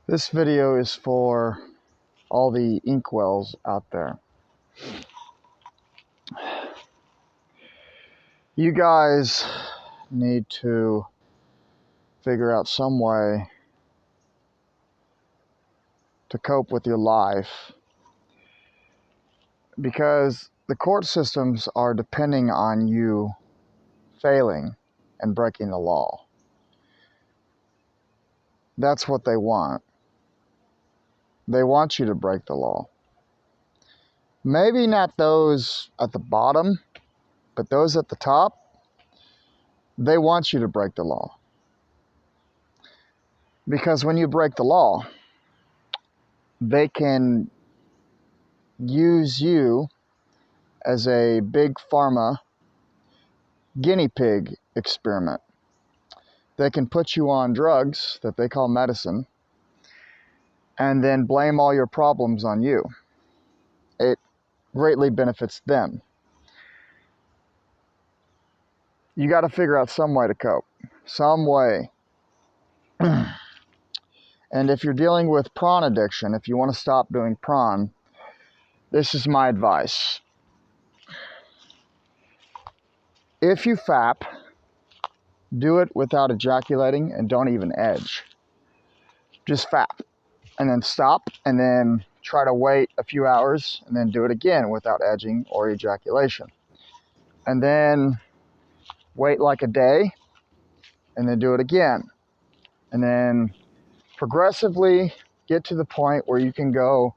This video is for all the inkwells out there. You guys need to figure out some way to cope with your life, because the court systems are depending on you failing and breaking the law. That's what they want. They want you to break the law. Maybe not those at the bottom, but those at the top, they want you to break the law. Because when you break the law, they can use you as a big pharma guinea pig experiment. They can put you on drugs that they call medicine and then blame all your problems on you. It greatly benefits them. You got to figure out some way to cope, some way. And if you're dealing with prawn addiction, if you want to stop doing prawn, this is my advice. If you FAP, do it without ejaculating and don't even edge. Just FAP and then stop and then try to wait a few hours and then do it again without edging or ejaculation. And then wait like a day and then do it again. And then progressively get to the point where you can go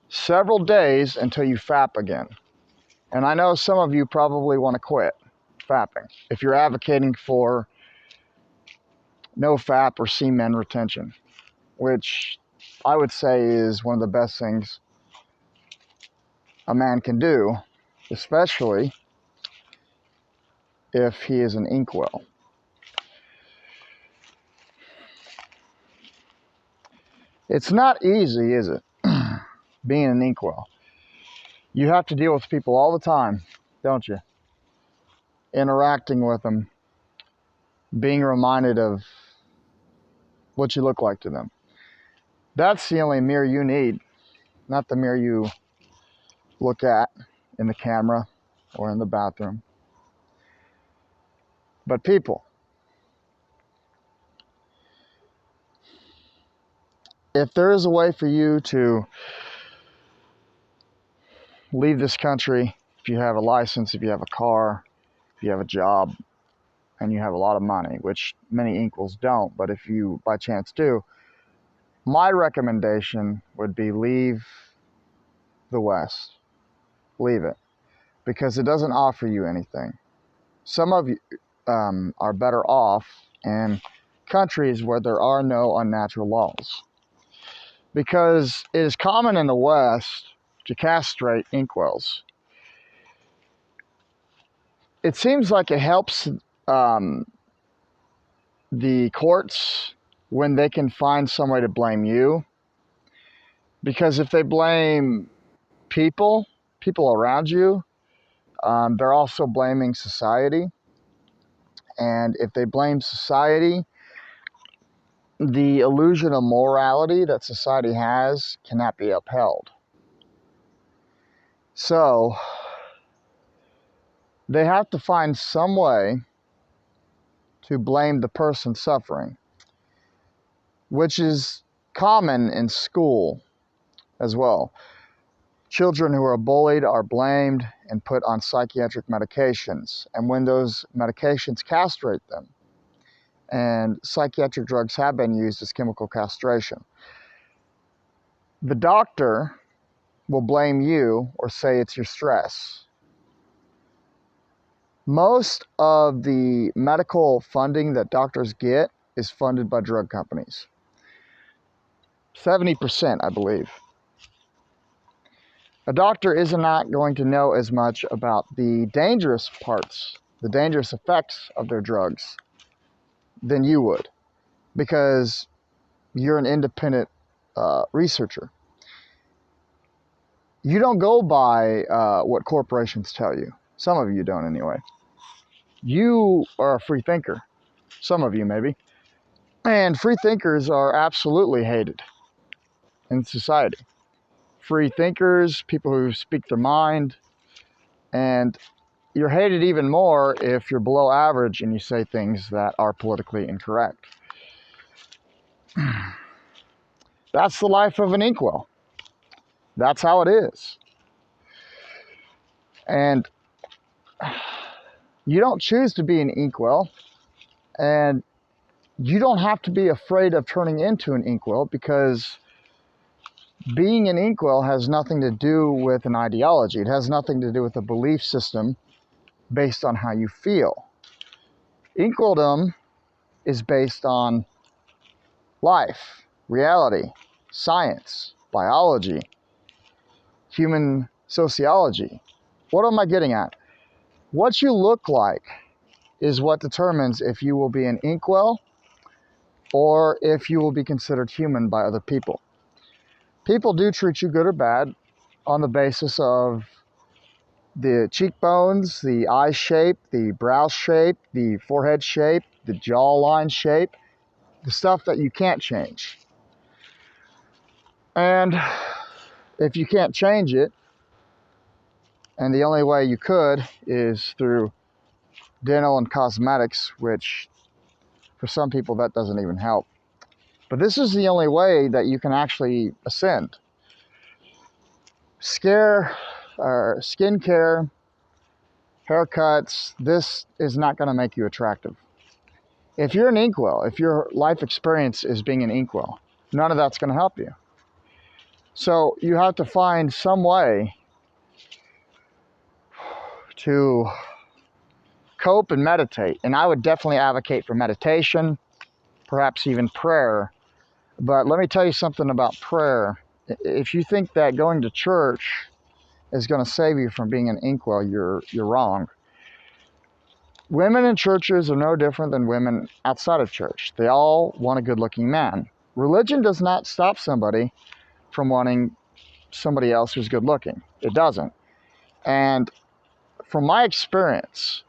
several days until you FAP again. And I know some of you probably want to quit FAPing if you're advocating for no FAP or semen retention, which I would say is one of the best things a man can do, especially if he is an inkwell. It's not easy, is it? Being an inkwell. You have to deal with people all the time, don't you? Interacting with them, being reminded of what you look like to them. That's the only mirror you need, not the mirror you look at in the camera or in the bathroom. But people, if there is a way for you to leave this country, if you have a license, if you have a car, if you have a job, and you have a lot of money, which many inkwells don't, but if you by chance do, my recommendation would be leave the West. Leave it. Because it doesn't offer you anything. Some of you are better off in countries where there are no unnatural laws. Because it is common in the West to castrate inkwells. It seems like it helps the courts when they can find some way to blame you. Because if they blame people around you, they're also blaming society. And if they blame society, the illusion of morality that society has cannot be upheld. So they have to find some way to blame the person suffering, which is common in school as well. Children who are bullied are blamed and put on psychiatric medications. And when those medications castrate them, and psychiatric drugs have been used as chemical castration, the doctor will blame you or say it's your stress. Most of the medical funding that doctors get is funded by drug companies. 70%, I believe. A doctor is not going to know as much about the dangerous parts, the dangerous effects of their drugs than you would, because you're an independent researcher. You don't go by what corporations tell you. Some of you don't anyway. You are a free thinker. Some of you maybe. And free thinkers are absolutely hated. in society. Free thinkers, people who speak their mind, and you're hated even more if you're below average and you say things that are politically incorrect. That's the life of an inkwell. That's how it is. And you don't choose to be an inkwell, and you don't have to be afraid of turning into an inkwell, because being an inkwell has nothing to do with an ideology. It has nothing to do with a belief system based on how you feel. Inkwelldom is based on life, reality, science, biology, human sociology. What am I getting at? What you look like is what determines if you will be an inkwell or if you will be considered human by other people. People do treat you good or bad on the basis of the cheekbones, the eye shape, the brow shape, the forehead shape, the jawline shape, the stuff that you can't change. And if you can't change it, and the only way you could is through dental and cosmetics, which for some people that doesn't even help. But this is the only way that you can actually ascend. Skincare, haircuts, this is not going to make you attractive. If you're an inkwell, if your life experience is being an inkwell, none of that's going to help you. So you have to find some way to cope and meditate. And I would definitely advocate for meditation, perhaps even prayer. But let me tell you something about prayer. If you think that going to church is going to save you from being an inkwell, you're wrong. Women in churches are no different than women outside of church. They all want a good-looking man. Religion does not stop somebody from wanting somebody else who's good-looking. It doesn't. And from my experience,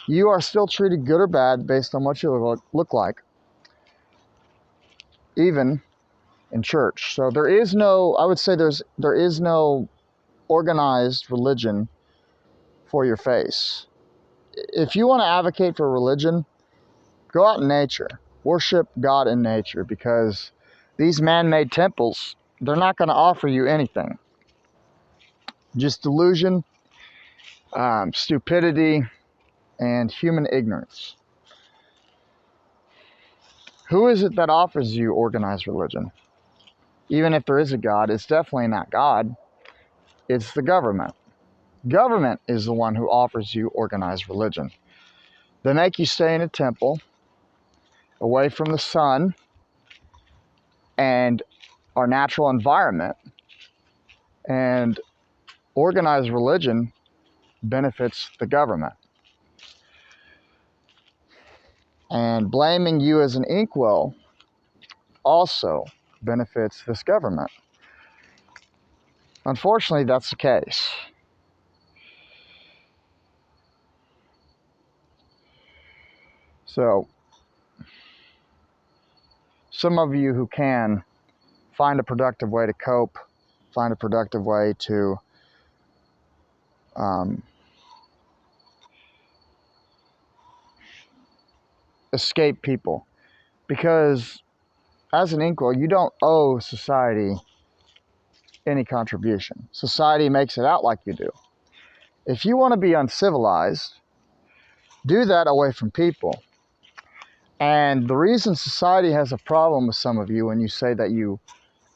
you are still treated good or bad based on what you look like, even in church. So there is no, I would say there is no organized religion for your face. If you want to advocate for religion, go out in nature. Worship God in nature, because these man-made temples, they're not going to offer you anything. Just delusion, stupidity, and human ignorance. Who is it that offers you organized religion? Even if there is a God, it's definitely not God. It's the government. Government is the one who offers you organized religion. They make you stay in a temple, away from the sun and our natural environment. And organized religion benefits the government. And blaming you as an inkwell also benefits this government. Unfortunately, that's the case. So, some of you who can, find a productive way to cope, find a productive way to escape people. Because as an inkwell, you don't owe society any contribution. Society makes it out like you do. If you want to be uncivilized, do that away from people. And the reason society has a problem with some of you when you say that you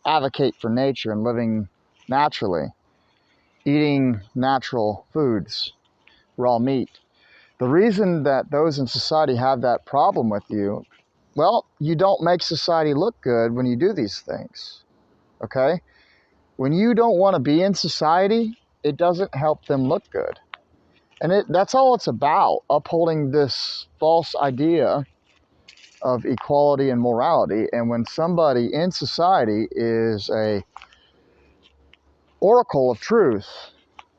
advocate for nature and living naturally, eating natural foods, raw meat, the reason that those in society have that problem with you, well, you don't make society look good when you do these things, okay? When you don't want to be in society, it doesn't help them look good. And that's all it's about, upholding this false idea of equality and morality. And when somebody in society is a oracle of truth,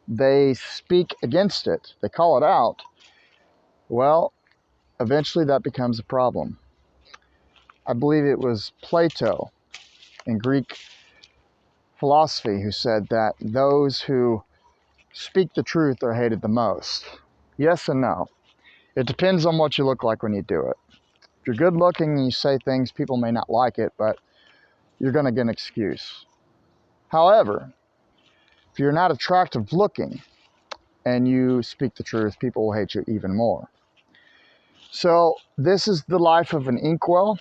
they speak against it, they call it out, well, eventually that becomes a problem. I believe it was Plato in Greek philosophy who said that those who speak the truth are hated the most. Yes and no. It depends on what you look like when you do it. If you're good looking and you say things, people may not like it, but you're going to get an excuse. However, if you're not attractive looking and you speak the truth, people will hate you even more. So this is the life of an inkwell,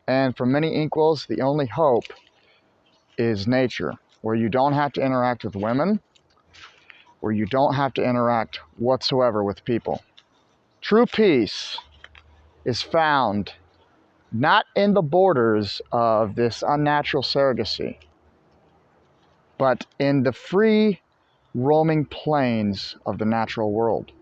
and for many inkwells, the only hope is nature, where you don't have to interact with women, where you don't have to interact whatsoever with people. True peace is found not in the borders of this unnatural surrogacy, but in the free roaming plains of the natural world.